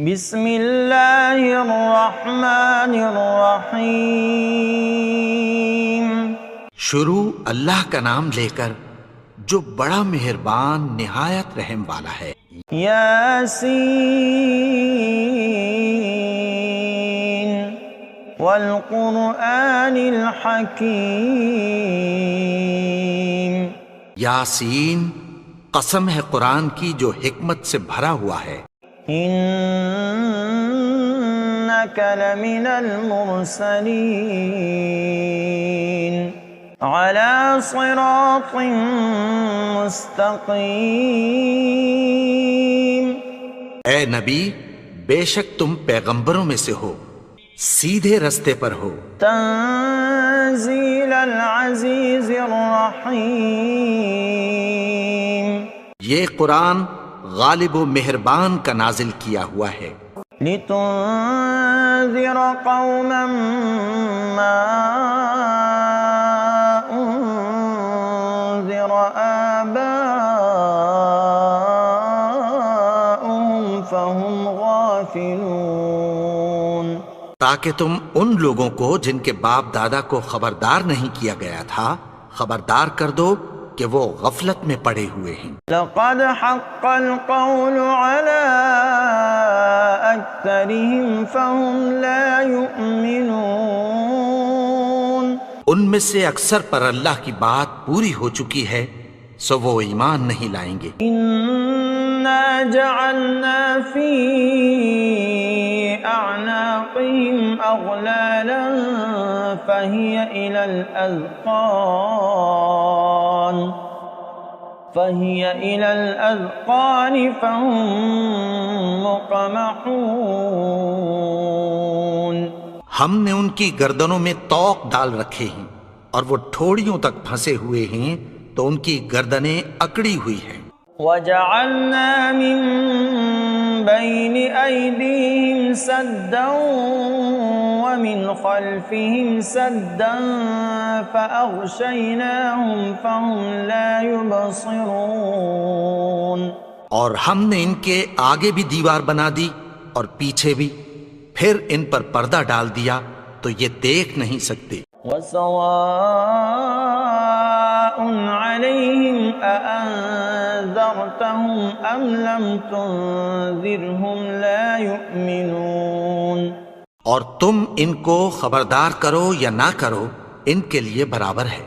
بسم اللہ الرحمن الرحیم۔ شروع اللہ کا نام لے کر جو بڑا مہربان نہایت رحم والا ہے۔ یاسین والقرآن الحکیم۔ یاسین، قسم ہے قرآن کی جو حکمت سے بھرا ہوا ہے۔ انک لمن المرسلین علی صراط مستقیم۔ اے نبی، بے شک تم پیغمبروں میں سے ہو، سیدھے رستے پر ہو۔ تنزیل العزیز الرحیم۔ یہ قرآن غالب و مہربان کا نازل کیا ہوا ہے۔ لتنذر قوما ما انذر آباؤهم فهم غافلون۔ تاکہ تم ان لوگوں کو جن کے باپ دادا کو خبردار نہیں کیا گیا تھا خبردار کر دو کہ وہ غفلت میں پڑے ہوئے ہیں۔ لقد حق القول على اکثرهم فهم لا يؤمنون۔ ان میں سے اکثر پر اللہ کی بات پوری ہو چکی ہے سو وہ ایمان نہیں لائیں گے۔ انا جعلنا في اعناقهم اغلالا فهي الى الاذقان فهم مقمحون۔ ہم نے ان کی گردنوں میں طوق ڈال رکھے ہیں اور وہ ٹھوڑیوں تک پھنسے ہوئے ہیں تو ان کی گردنیں اکڑی ہوئی ہیں۔ وَجَعَلْنَا مِن بَيْنِ أَيْدِيهِمْ سَدًّا وَمِنْ خَلْفِهِمْ سَدًّا فَأَغْشَيْنَاهُمْ فَهُمْ لَا يُبْصِرُونَ۔ اور ہم نے ان کے آگے بھی دیوار بنا دی اور پیچھے بھی، پھر ان پر پردہ ڈال دیا تو یہ دیکھ نہیں سکتے۔ وَسَوَاءٌ عَلَيْهِمْ أَأَنذَرْتَهُمْ أَمْ لَمْ تُنذِرْهُمْ لَا يُؤْمِنُونَ۔ اور تم ان کو خبردار کرو یا نہ کرو ان کے لیے برابر ہے،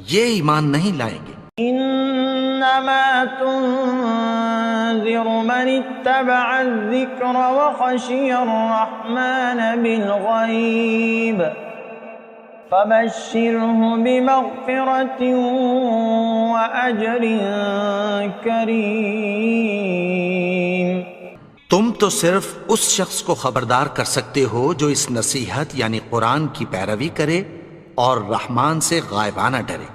یہ ایمان نہیں لائیں گے۔ انما تنذر من اتبع الذکر وخشی الرحمن بالغیب فبشرہ بمغفرۃ واجر کریم۔ تم تو صرف اس شخص کو خبردار کر سکتے ہو جو اس نصیحت یعنی قرآن کی پیروی کرے اور رحمان سے غائبانہ ڈرے،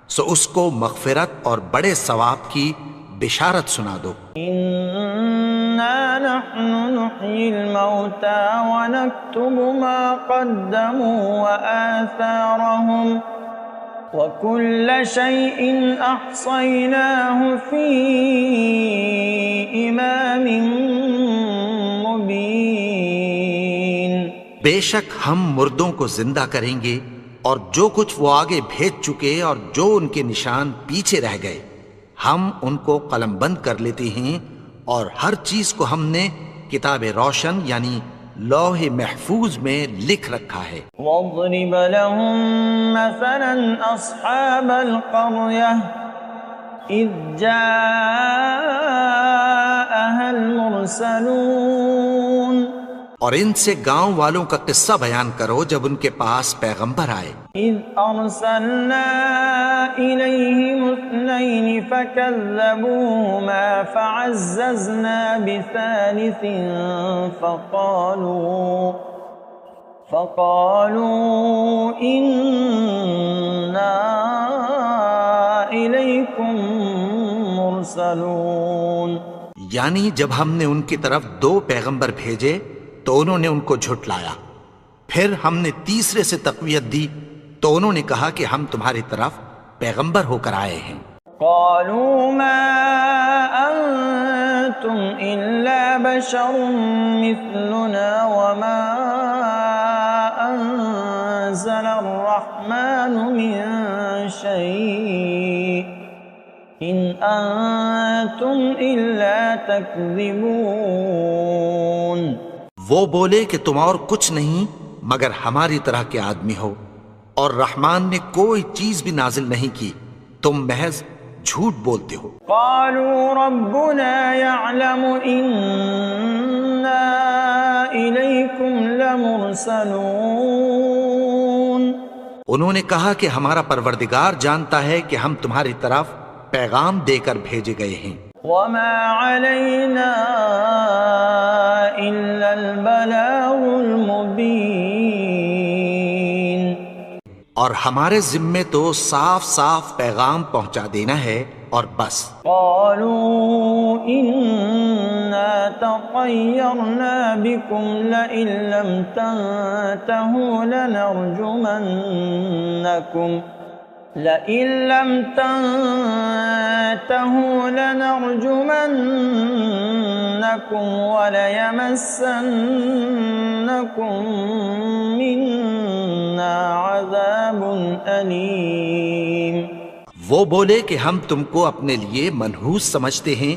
سو اس کو مغفرت اور بڑے ثواب کی بشارت سنا دو۔ انا نحن نحیی الموتى ونکتب ما قدموا وآثارهم وكل شيء احصیناه فی امام مبین۔ بے شک ہم مردوں کو زندہ کریں گے اور جو کچھ وہ آگے بھیج چکے اور جو ان کے نشان پیچھے رہ گئے ہم ان کو قلم بند کر لیتے ہیں، اور ہر چیز کو ہم نے کتاب روشن یعنی لوح محفوظ میں لکھ رکھا ہے۔ وَاضْرِبْ لَهُمْ مَثَلًا أَصْحَابَ الْقَرْيَةِ إِذْ جَاءَهَا الْمُرْسَلُونَ۔ اور ان سے گاؤں والوں کا قصہ بیان کرو جب ان کے پاس پیغمبر آئے۔ إِذْ أَرْسَلْنَا إِلَيْهِمُ اثْنَيْنِ فَكَذَّبُوهُمَا فَعَزَّزْنَا بِثَالِثٍ فَقَالُوا إِنَّا إِلَيْكُمْ مُرْسَلُونَ۔ یعنی جب ہم نے ان کی طرف 2 پیغمبر بھیجے تو انہوں نے ان کو جھٹلایا، پھر ہم نے تیسرے سے تقویت دی تو انہوں نے کہا کہ ہم تمہاری طرف پیغمبر ہو کر آئے ہیں۔ قالوا ما أنتم إلا بشر مثلنا وما أنزل الرحمن من شيء إن أنتم إلا تكذبون۔ وہ بولے کہ تم اور کچھ نہیں مگر ہماری طرح کے آدمی ہو، اور رحمان نے کوئی چیز بھی نازل نہیں کی، تم محض جھوٹ بولتے ہو۔ قالوا ربنا يعلم إنا إليكم لمرسلون۔ انہوں نے کہا کہ ہمارا پروردگار جانتا ہے کہ ہم تمہاری طرف پیغام دے کر بھیجے گئے ہیں۔ وما علينا إلا البلاغ المبين۔ اور ہمارے ذمے تو صاف صاف پیغام پہنچا دینا ہے اور بس۔ قالوا إنا تطيرنا بكم لئن لم تنتهوا لنرجمنكم وليمسنكم منا عذاب أليم۔ وہ بولے کہ ہم تم کو اپنے لیے منحوس سمجھتے ہیں،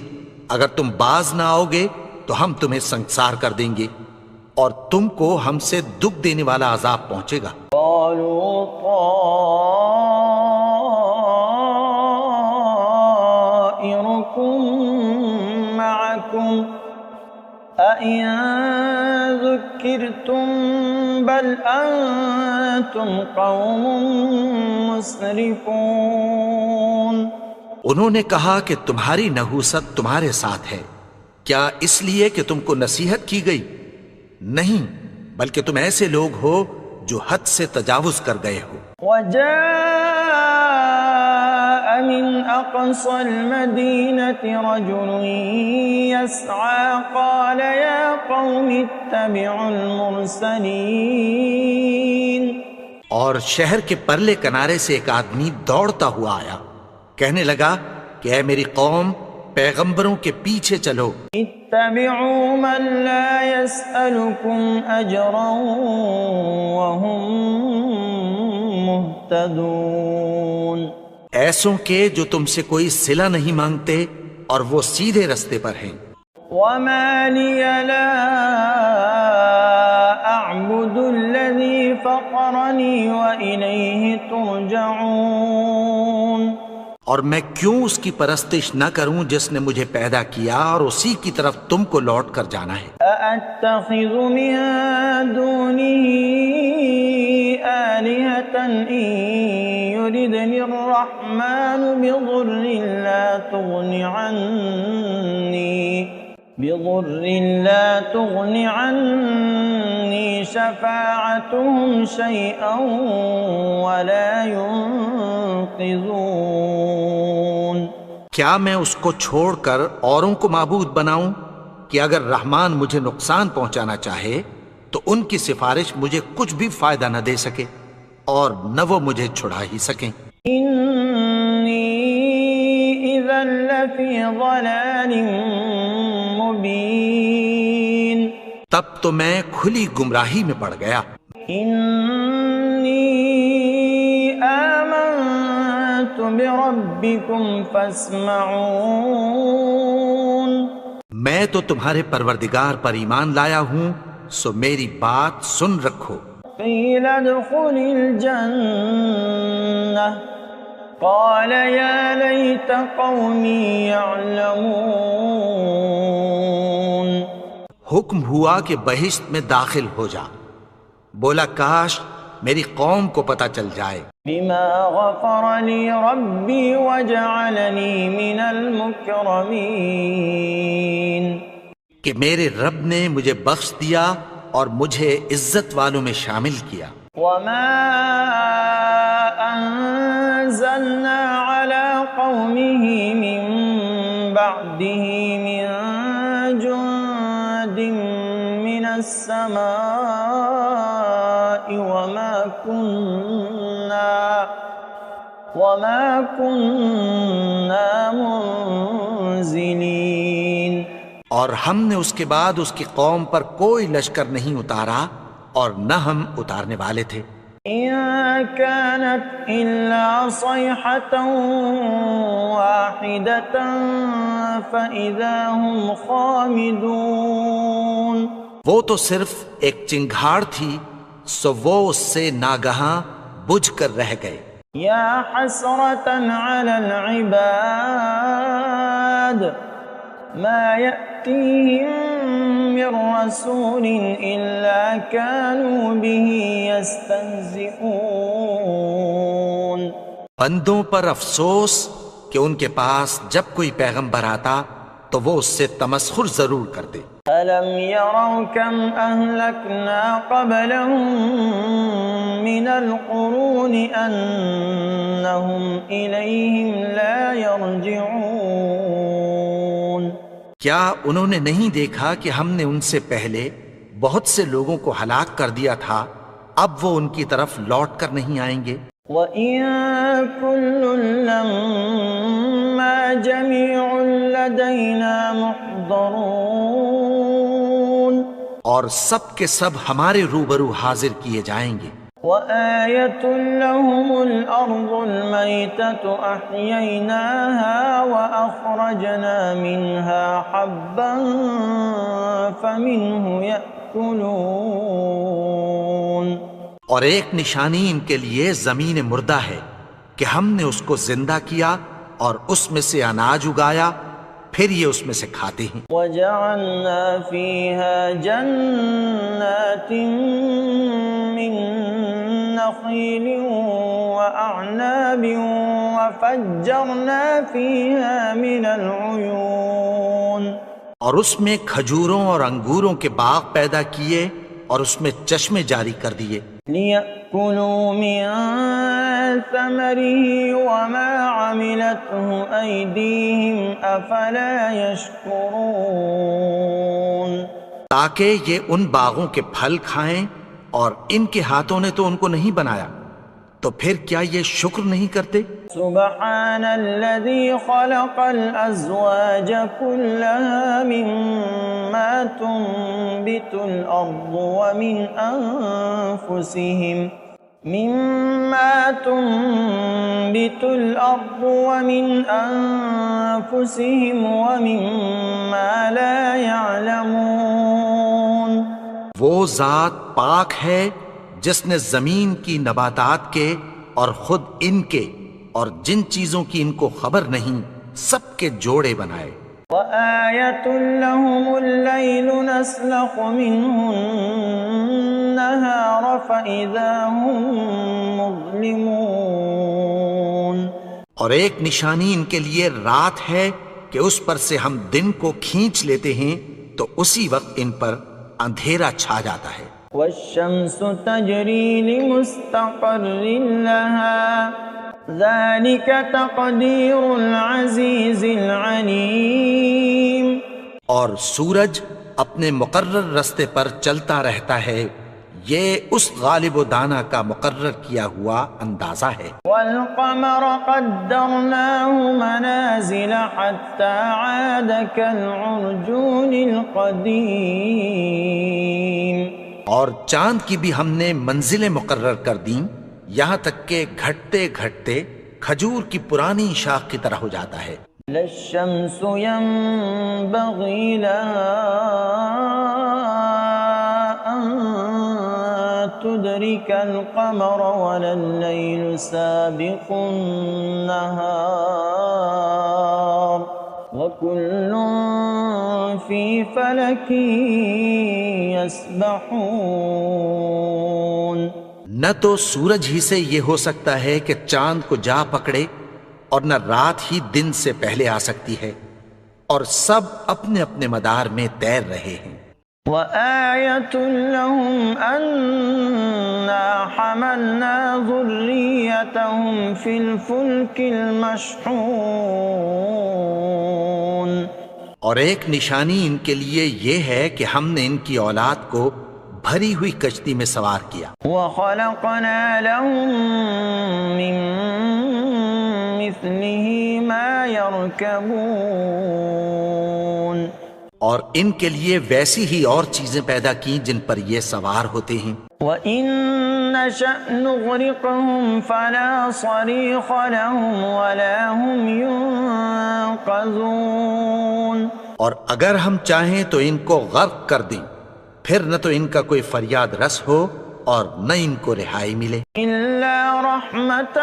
اگر تم باز نہ آؤ گے تو ہم تمہیں سنسار کر دیں گے اور تم کو ہم سے دکھ دینے والا عذاب پہنچے گا۔ قالوا طائركم معكم أئن ذكرتم بل أنتم قوم مسرفون۔ انہوں نے کہا کہ تمہاری نحوست تمہارے ساتھ ہے، کیا اس لیے کہ تم کو نصیحت کی گئی؟ نہیں، بلکہ تم ایسے لوگ ہو جو حد سے تجاوز کر گئے ہو۔ وجاء من أقصى المدينة رجل يسعى قال يا قوم اتبعوا المرسلين۔ اور شہر کے پرلے کنارے سے ایک آدمی دوڑتا ہوا آیا، کہنے لگا کہ اے میری قوم، پیغمبروں کے پیچھے چلو۔ اتبعوا من لا يسألكم أجرا وهم مهتدون۔ ایسوں کے جو تم سے کوئی صلہ نہیں مانگتے اور وہ سیدھے رستے پر ہیں۔ وما لي لا أعبد الذي فطرني وإليه ترجعون۔ اور میں کیوں اس کی پرستش نہ کروں جس نے مجھے پیدا کیا اور اسی کی طرف تم کو لوٹ کر جانا ہے۔ أأتخذ من دونه آلهة إن يردني الرحمن بضر لا تغن عني شفاعتهم شيئا ولا ينقذون۔ کیا میں اس کو چھوڑ کر اوروں کو معبود بناؤں کہ اگر رحمان مجھے نقصان پہنچانا چاہے تو ان کی سفارش مجھے کچھ بھی فائدہ نہ دے سکے اور نہ وہ مجھے چھڑا ہی سکیں۔ إني إذا لفي ضلال مبين۔ تب تو میں کھلی گمراہی میں پڑ گیا۔ إني آمنت بربكم فاسمعون۔ میں تو تمہارے پروردگار پر ایمان لایا ہوں، سو میری بات سن رکھو۔ قيل ادخل الجنة قال يا ليت قومي يعلمون۔ حکم ہوا کہ بہشت میں داخل ہو جا، بولا کاش میری قوم کو پتہ چل جائے۔ بما غفر لي ربي وجعلني من المكرمين۔ کہ میرے رب نے مجھے بخش دیا اور مجھے عزت والوں میں شامل کیا۔ وما أنزلنا على قومه من بعده من جند من السماء وما كنا منزلين۔ اور ہم نے اس کے بعد اس کی قوم پر کوئی لشکر نہیں اتارا اور نہ ہم اتارنے والے تھے۔ إن كانت إلا صيحة واحدة فإذا هم خامدون۔ وہ تو صرف ایک چنگھاڑ تھی، سو وہ اس سے ناگہاں بجھ کر رہ گئے۔ يا حسرة على العباد ما يأتيهم من رسول إلا كانوا به يستهزئون۔ بندوں پر افسوس کہ ان کے پاس جب کوئی پیغمبر آتا تو وہ اس سے تمسخر ضرور کرتے۔ ألم يروا كم أهلكنا قبلهم من القرون أنهم إليهم لا يرجعون۔ کیا انہوں نے نہیں دیکھا کہ ہم نے ان سے پہلے بہت سے لوگوں کو ہلاک کر دیا تھا، اب وہ ان کی طرف لوٹ کر نہیں آئیں گے؟ وَإِن كُلٌّ لَّمَّا جَمِيعٌ لَّدَيْنَا مُحْضَرُونَ۔ اور سب کے سب ہمارے روبرو حاضر کیے جائیں گے۔ وَآيَةٌ لَّهُمُ الْأَرْضُ الْمَيْتَةُ أَحْيَيْنَاهَا وَأَخْرَجْنَا مِنْهَا حَبًّا فَمِنْهُ يَأْكُلُونَ۔ اور ایک نشانی ان کے لیے زمین مردہ ہے کہ ہم نے اس کو زندہ کیا اور اس میں سے اناج اگایا، پھر یہ اس میں سے کھاتے ہیں۔ وَجَعَلْنَا فِيهَا جَنَّاتٍ مِّن نَخِيلٍ وَأَعْنَابٍ وَفَجَّرْنَا فِيهَا مِنَ الْعُيُونِ۔ اور اس میں کھجوروں اور انگوروں کے باغ پیدا کیے اور اس میں چشمے جاری کر دیے۔ لِيَأْكُلُوا مِن ثَمَرِهِ وَمَا عَمِلَتْهُ أَيْدِيهِمْ أَفَلَا يَشْكُرُونَ۔ تاکہ یہ ان باغوں کے پھل کھائیں، اور ان کے ہاتھوں نے تو ان کو نہیں بنایا، تو پھر کیا یہ شکر نہیں کرتے؟ سبحان الذي خلق الأزواج كلها مما تنبت الأرض ومن أنفسهم ومما لا يعلمون۔ وہ ذات پاک ہے جس نے زمین کی نباتات کے اور خود ان کے اور جن چیزوں کی ان کو خبر نہیں سب کے جوڑے بنائے۔ وَآيَةٌ لَّهُمُ اللَّيْلُ نَسْلَخُ مِنْهُ النَّهَارَ فَإِذَا هُم مُظْلِمُونَ۔ اور ایک نشانی ان کے لیے رات ہے کہ اس پر سے ہم دن کو کھینچ لیتے ہیں تو اسی وقت ان پر اندھیرا چھا جاتا ہے۔ وَالشَّمْسُ تَجْرِي لِمُسْتَقَرٍّ لَّهَا ذَلِكَ تَقْدِيرُ الْعَزِيزِ الْعَلِيمِ۔ اور سورج اپنے مقرر رستے پر چلتا رہتا ہے، یہ اس غالب و دانا کا مقرر کیا ہوا اندازہ ہے۔ وَالْقَمَرَ قَدَّرْنَاهُ مَنَازِلَ حَتَّى عَادَ كَالْعُرْجُونِ الْقَدِيمِ۔ اور چاند کی بھی ہم نے منزلیں مقرر کر دیں، یہاں تک کہ گھٹتے گھٹتے کھجور کی پرانی شاخ کی طرح ہو جاتا ہے۔ لَا الشَّمْسُ يَنبَغِي لَهَا أَن تُدْرِكَ الْقَمَرَ وَلَا اللَّيْلُ سَابِقُ النَّهَارِ وَكُلٌّ فِي فَلَكٍ يَسْبَحُونَ۔ نہ تو سورج ہی سے یہ ہو سکتا ہے کہ چاند کو جا پکڑے، اور نہ رات ہی دن سے پہلے آ سکتی ہے، اور سب اپنے اپنے مدار میں تیر رہے ہیں۔ وَآيَةٌ لَّهُمْ أَنَّا حَمَلْنَا ذُرِّيَّتَهُمْ فِي الْفُلْكِ الْمَشْحُونِ۔ اور ایک نشانی ان کے لیے یہ ہے کہ ہم نے ان کی اولاد کو بھری ہوئی کشتی میں سوار کیا۔ وَخَلَقْنَا لَهُم مِّن مِّثْلِهِ مَا يَرْكَبُونَ۔ اور ان کے لیے ویسی ہی اور چیزیں پیدا کی جن پر یہ سوار ہوتے ہیں. وَإِن نَّشَأْ نُغْرِقْهُمْ فَلَا صَرِيخَ لَهُمْ وَلَا هُمْ يُنقَذُونَ. اور اگر ہم چاہیں تو ان کو غرق کر دیں، پھر نہ تو ان کا کوئی فریاد رس ہو اور نہ ان کو رہائی ملے. إِلَّا رَحْمَةً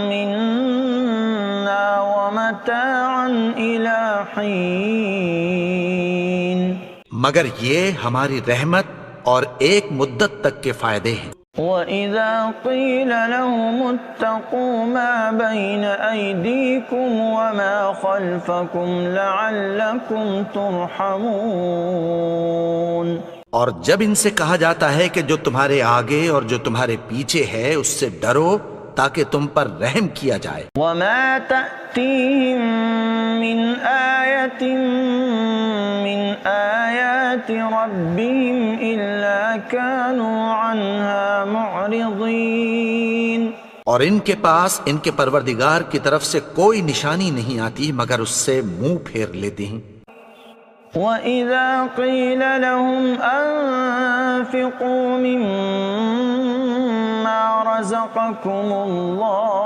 مِّنَّا وَمَتَاعًا إِلَىٰ حِينٍ. مگر یہ ہماری رحمت اور ایک مدت تک کے فائدے ہیں. وَإِذَا قِيلَ لَهُمُ اتَّقُوا مَا بَيْنَ أَيْدِيكُمْ وَمَا خَلْفَكُمْ لَعَلَّكُمْ تُرْحَمُونَ. اور جب ان سے کہا جاتا ہے کہ جو تمہارے آگے اور جو تمہارے پیچھے ہے اس سے ڈرو تاکہ تم پر رحم کیا جائے. وَمَا تَأْتِيهِم مِّنْ آيَةٍ مِّنْ آيَاتِ رَبِّهِمْ إِلَّا كَانُوا عَنْهَا مُعْرِضِينَ. اور ان کے پاس ان کے پروردگار کی طرف سے کوئی نشانی نہیں آتی مگر اس سے منہ پھیر لیتے ہیں. وَإِذَا قِيلَ لَهُمْ أَنفِقُوا مِمَّا رَزَقَكُمُ اللَّهُ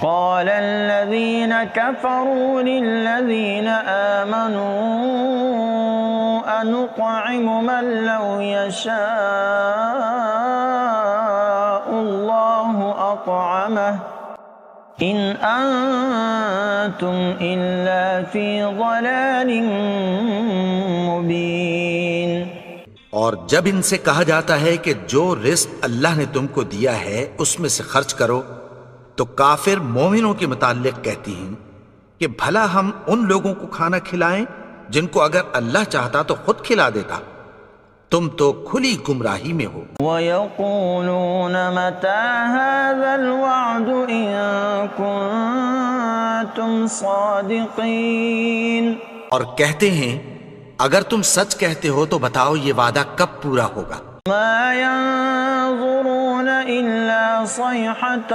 قَالَ الَّذِينَ كَفَرُوا لِلَّذِينَ آمَنُوا أَنُطْعِمُ مَن لَّوْ يَشَاءُ اللَّهُ أَطْعَمَهُ إِنْ أَنتُمْ إِلَّا فِي ضَلَالٍ مُبِينٍ. اور جب ان سے کہا جاتا ہے کہ جو رزق اللہ نے تم کو دیا ہے اس میں سے خرچ کرو تو کافر مومنوں کے متعلق کہتی ہیں کہ بھلا ہم ان لوگوں کو کھانا کھلائیں جن کو اگر اللہ چاہتا تو خود کھلا دیتا. تم تو کھلی گمراہی میں ہو. وَيَقُولُونَ مَتَىٰ هَٰذَا الْوَعْدُ إِن كُنتُمْ صَادِقِينَ. اور کہتے ہیں اگر تم سچ کہتے ہو تو بتاؤ یہ وعدہ کب پورا ہوگا. مَا يَنظُرُونَ إِلَّا صَيْحَةً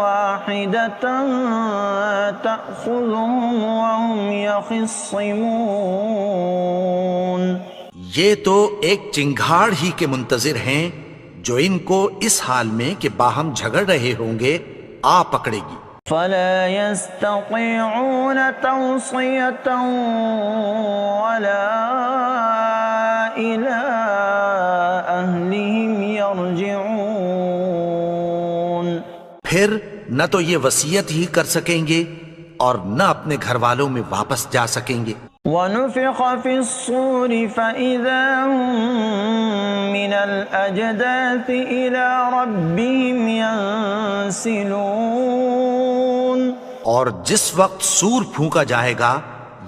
وَاحِدَةً تَأْخُذُهُمْ وَهُمْ يَخِصِّمُونَ. یہ تو ایک چنگھاڑ ہی کے منتظر ہیں جو ان کو اس حال میں کہ باہم جھگڑ رہے ہوں گے آ پکڑے گی. فَلَا يَسْتَطِيعُونَ تَوْصِيَةً وَلَا إِلَىٰ أَهْلِهِمْ يَرْجِعُونَ. پھر نہ تو یہ وصیت ہی کر سکیں گے اور نہ اپنے گھر والوں میں واپس جا سکیں گے. وَنُفِخَ فِي الصُّورِ فَإِذَا هُم مِّنَ الْأَجْدَاثِ إِلَىٰ رَبِّهِمْ يَنسِلُونَ. اور جس وقت سور پھونکا جائے گا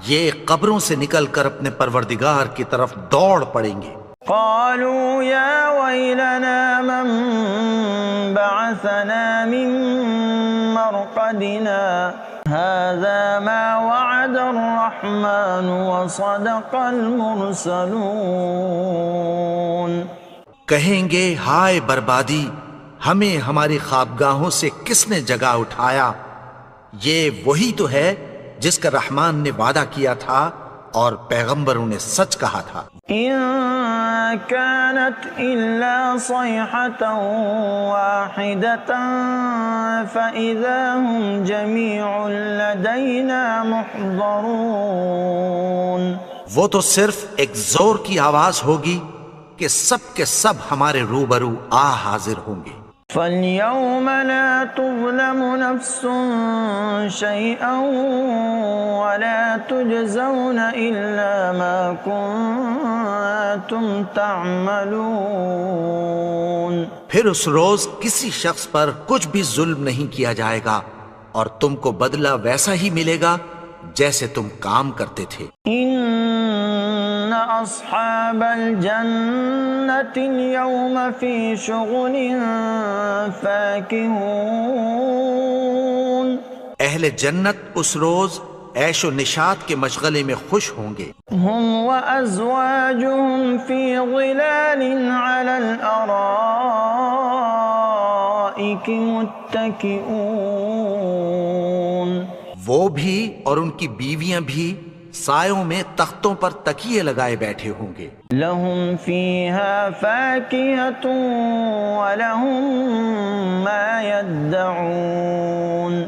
یہ قبروں سے نکل کر اپنے پروردگار کی طرف دوڑ پڑیں گے. قالوا يا ويلنا من بعثنا من مرقدنا هذا ما وعد الرحمن وصدق المرسلون. کہیں گے ہائے بربادی، ہمیں ہماری خوابگاہوں سے کس نے جگا اٹھایا؟ یہ وہی تو ہے جس کا رحمان نے وعدہ کیا تھا اور پیغمبروں نے سچ کہا تھا. إن كانت إلا صيحة واحدة فإذا هم جميع لدينا محضرون. وہ تو صرف ایک زور کی آواز ہوگی کہ سب کے سب ہمارے روبرو آ حاضر ہوں گے. فَالْيَوْمَ لَا تُظْلَمُ نَفْسٌ شَيْئًا وَلَا تُجْزَوْنَ إِلَّا مَا كُنتُمْ تَعْمَلُونَ. پھر اس روز کسی شخص پر کچھ بھی ظلم نہیں کیا جائے گا اور تم کو بدلہ ویسا ہی ملے گا جیسے تم کام کرتے تھے. إِنَّ أَصْحَابَ الْجَنَّةِ الْيَوْمَ فِي شُغُلٍ فَاكِهُونَ. اہل جنت اس روز عیش و نشاط کے مشغلے میں خوش ہوں گے. هُمْ وَأَزْوَاجُهُمْ فِي ظِلَالٍ عَلَى الْأَرَائِكِ مُتَّكِئُونَ. وہ بھی اور ان کی بیویاں بھی سایوں میں تختوں پر تکیے لگائے بیٹھے ہوں گے. لهم فيها فاكهة ولهم ما يدعون.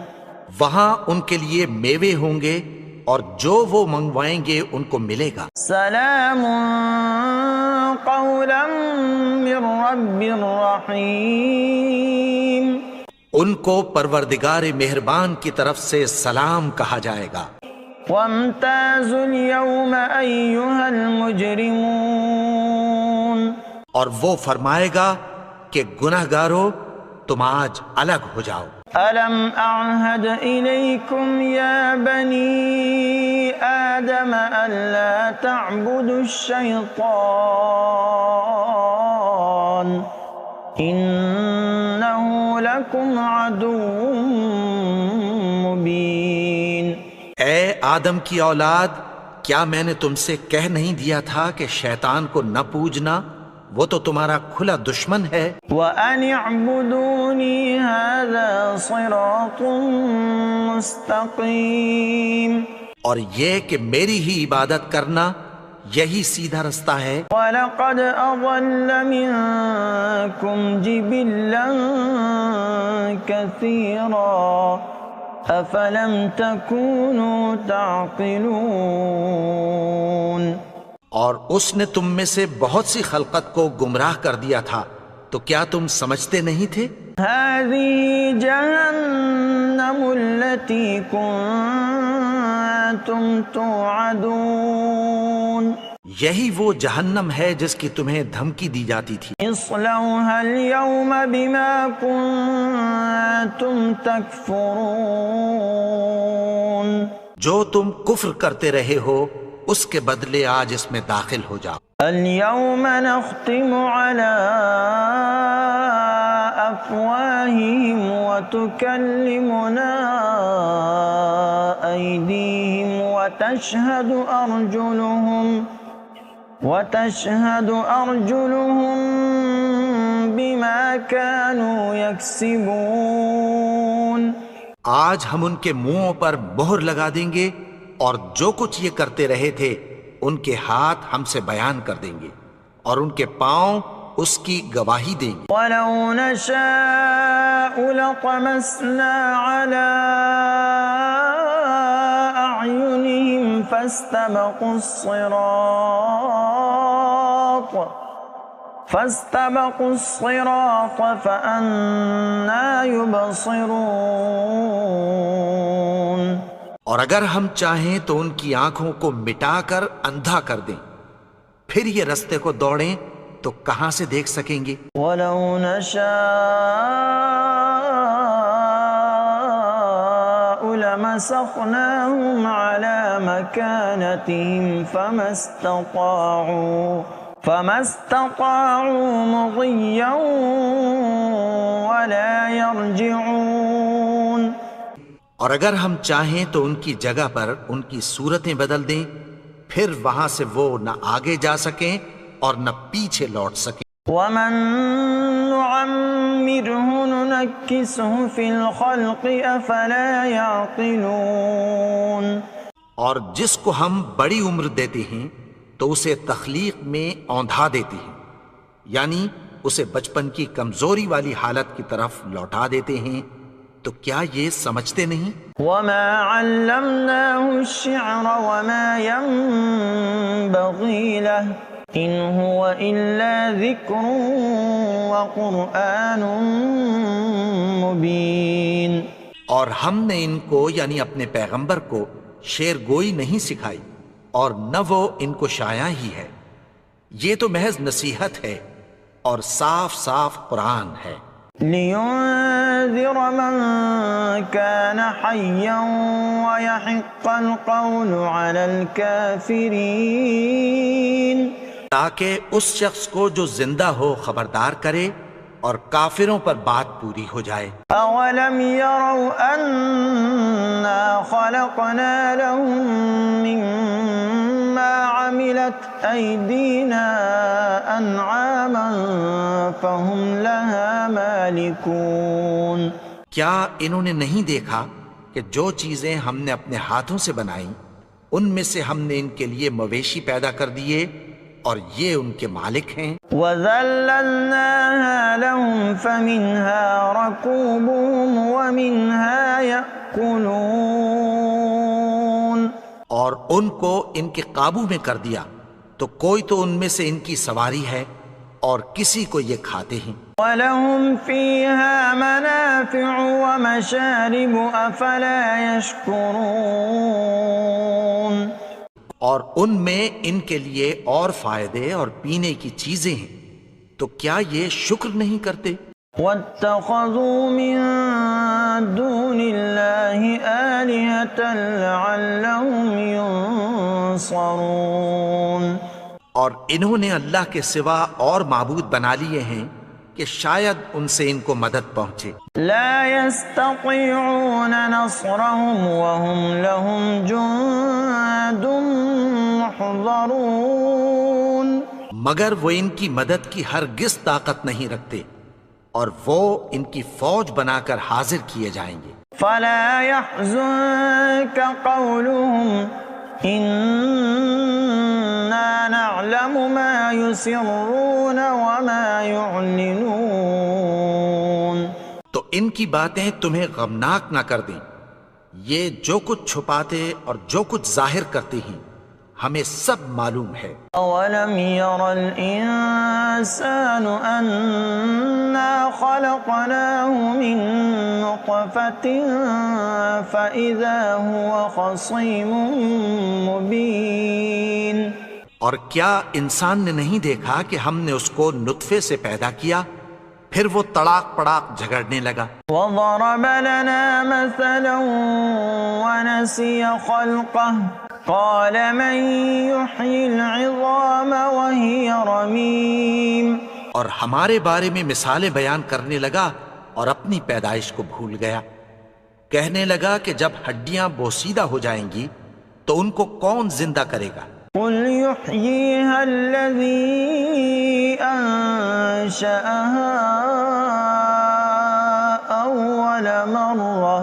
وہاں ان کے لیے میوے ہوں گے اور جو وہ منگوائیں گے ان کو ملے گا. سلام قولا من رب رحیم. ان کو پروردگار مہربان کی طرف سے سلام کہا جائے گا. وامتازوا اليوم أيها المجرمون. اور وہ فرمائے گا کہ گنہگارو تم آج الگ ہو جاؤ. ألم أعهد إليكم يا بني آدم ألا تعبدوا الشيطان إنه لكم عدو مبين. اے آدم کی اولاد، کیا میں نے تم سے کہہ نہیں دیا تھا کہ شیطان کو نہ پوجنا، وہ تو تمہارا کھلا دشمن ہے. وَأَنِ اعْبُدُونِي هَذَا صِرَاطٌ مُسْتَقِيمٌ. اور یہ کہ میری ہی عبادت کرنا یہی سیدھا رستہ ہے. وَلَقَدْ أَضَلَّ مِنكُمْ جِبِلًّا كَثِيرًا أَفَلَمْ تَكُونُوا تَعْقِلُونَ. اور اس نے تم میں سے بہت سی خلقت کو گمراہ کر دیا تھا، تو کیا تم سمجھتے نہیں تھے؟ هذه جهنم التي كنتم توعدون. یہی وہ جہنم ہے جس کی تمہیں دھمکی دی جاتی تھی. اصلوها اليوم بما كنتم تكفرون. جو تم کفر کرتے رہے ہو اس کے بدلے آج اس میں داخل ہو جاؤ. اليوم نختم على أفواههم وتكلمنا أيديهم وتشهد أرجلهم بما كانوا يكسبون. آج ہم ان کے منہوں پر مہر لگا دیں گے اور جو کچھ یہ کرتے رہے تھے ان کے ہاتھ ہم سے بیان کر دیں گے اور ان کے پاؤں اس کی گواہی دیں گے. وَلَوْ نَشَاءُ لَطَمَسْنَا عَلَىٰ أَعْيُنِهِمْ فَاسْتَبَقُوا الصِّرَاطَ فَأَنَّىٰ يُبْصِرُونَ. اور اگر ہم چاہیں تو ان کی آنکھوں کو مٹا کر اندھا کر دیں، پھر یہ رستے کو دوڑیں تو کہاں سے دیکھ سکیں گے. وَلَوْ نَشَاءُ لَمَسَخْنَاهُمْ عَلَىٰ مَكَانَتِهِمْ فَمَا اسْتَطَاعُوا مُضِيًّا وَلَا يَرْجِعُونَ. اور اگر ہم چاہیں تو ان کی جگہ پر ان کی صورتیں بدل دیں، پھر وہاں سے وہ نہ آگے جا سکیں اور نہ پیچھے لوٹ سکیں. وَمَن نُعَمِّرْهُ نُنَكِّسْهُ فِي الْخَلْقِ أَفَلَا يَعْقِلُونَ. اور جس کو ہم بڑی عمر دیتے ہیں تو اسے تخلیق میں اوندھا دیتے ہیں، یعنی اسے بچپن کی کمزوری والی حالت کی طرف لوٹا دیتے ہیں. تو کیا یہ سمجھتے نہیں؟ وَمَا عَلَّمْنَاهُ الشِّعْرَ وَمَا يَنبَغِي لَهُ إِنْ هُوَ إِلَّا ذِكْرٌ وَقُرْآنٌ مُبِينٌ. اور ہم نے ان کو یعنی اپنے پیغمبر کو شعر گوئی نہیں سکھائی اور نہ وہ ان کو شایع ہی ہے، یہ تو محض نصیحت ہے اور صاف صاف قرآن ہے. لِيُنذِرَ مَن كَانَ حَيًّا وَيَحِقَّ الْقَوْلُ عَلَى الْكَافِرِينَ. تاکہ اس شخص کو جو زندہ ہو خبردار کرے اور کافروں پر بات پوری ہو جائے. أَوَلَمْ يَرَوْا أَنَّا خَلَقْنَا لَهُم مِّمَّا عَمِلَتْ أَيْدِينَا أَنْعَامًا فَهُمْ لَهَا مَالِكُونَ. کیا انہوں نے نہیں دیکھا کہ جو چیزیں ہم نے اپنے ہاتھوں سے بنائیں ان میں سے ہم نے ان کے لیے مویشی پیدا کر دیے اور یہ ان کے مالک ہیں. وَذَلَّلْنَاهَا لَهُمْ فَمِنْهَا رَكُوبُهُمْ وَمِنْهَا يَأْكُلُونَ. اور ان کو ان کے قابو میں کر دیا تو کوئی تو ان میں سے ان کی سواری ہے اور کسی کو یہ کھاتے ہیں. وَلَهُمْ فِيهَا مَنَافِعُ وَمَشَارِبُ أَفَلَا يَشْكُرُونَ. اور ان میں ان کے لیے اور فائدے اور پینے کی چیزیں ہیں تو کیا یہ شکر نہیں کرتے؟ وَاتَّخَذُوا مِن دُونِ اللَّهِ آلِهَةً لَعَلَّهُمْ يُنصَرُونَ. اور انہوں نے اللہ کے سوا اور معبود بنا لیے ہیں کہ شاید ان سے ان کو مدد پہنچے. لا يستطيعون نصرهم وهم لهم جند محضرون. مگر وہ ان کی مدد کی ہرگز طاقت نہیں رکھتے اور وہ ان کی فوج بنا کر حاضر کیے جائیں گے. فلا يحزنك قولهم إنا نعلم ما يسرون وما يعلنون. تو ان کی باتیں تمہیں غمناک نہ کر دیں. یہ جو کچھ چھپاتے اور جو کچھ ظاہر کرتے ہیں ہمیں سب معلوم ہے. أولم ير الإنسان أنا خلقناه من نطفة فإذا هو خصيم مبين. اور کیا انسان نے نہیں دیکھا کہ ہم نے اس کو نطفے سے پیدا کیا پھر وہ تڑاک پڑاک جھگڑنے لگا. وضرب لنا مثلا ونسي خلقه قال من يحيي العظام وهي رميم. اور ہمارے بارے میں مثالیں بیان کرنے لگا اور اپنی پیدائش کو بھول گیا. کہنے لگا کہ جب ہڈیاں بوسیدہ ہو جائیں گی تو ان کو کون زندہ کرے گا؟ قل يحييها الذي أنشأها أول مرة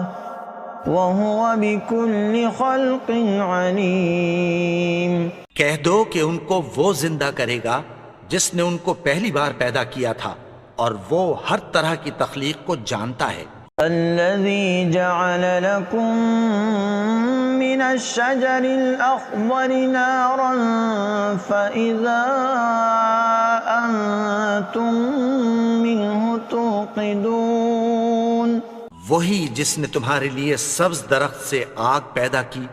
وهو بكل خلق عليم. کہہ دو کہ ان کو وہ زندہ کرے گا جس نے ان کو پہلی بار پیدا کیا تھا اور وہ ہر طرح کی تخلیق کو جانتا ہے. الذي جعل لكم من الشجر الأخضر نارا فإذا أنتم منه توقدون. وہی جس نے تمہارے لیے سبز درخت سے آگ پیدا کی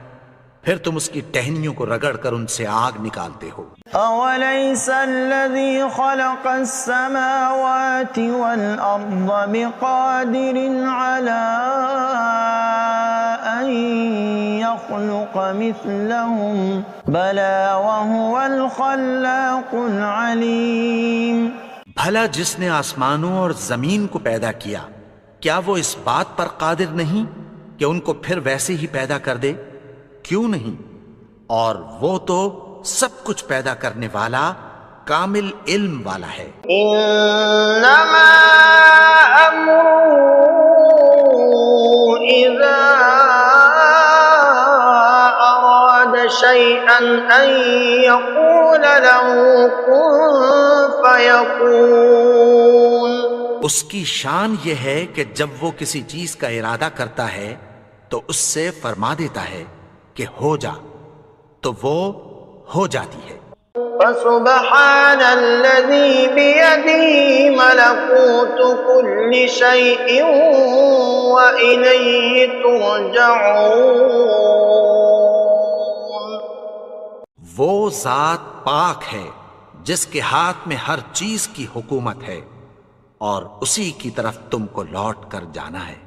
پھر تم اس کی ٹہنیوں کو رگڑ کر ان سے آگ نکالتے ہو. أوليس الذي خلق السماوات والأرض بقادر على أن يخلق مثلهم بلى وهو الخلاق العليم. بھلا جس نے آسمانوں اور زمین کو پیدا کیا کیا وہ اس بات پر قادر نہیں کہ ان کو پھر ویسے ہی پیدا کر دے؟ کیوں نہیں؟ اور وہ تو سب کچھ پیدا کرنے والا کامل علم والا ہے. انما امره اذا اراد شيئا ان يقول له كن فيكون. اس کی شان یہ ہے کہ جب وہ کسی چیز کا ارادہ کرتا ہے تو اس سے فرما دیتا ہے کہ ہو جا تو وہ ہو جاتی ہے. فسبحان الذي بيده ملكوت كل شيء وإليه ترجعون. وہ ذات پاک ہے جس کے ہاتھ میں ہر چیز کی حکومت ہے اور اسی کی طرف تم کو لوٹ کر جانا ہے.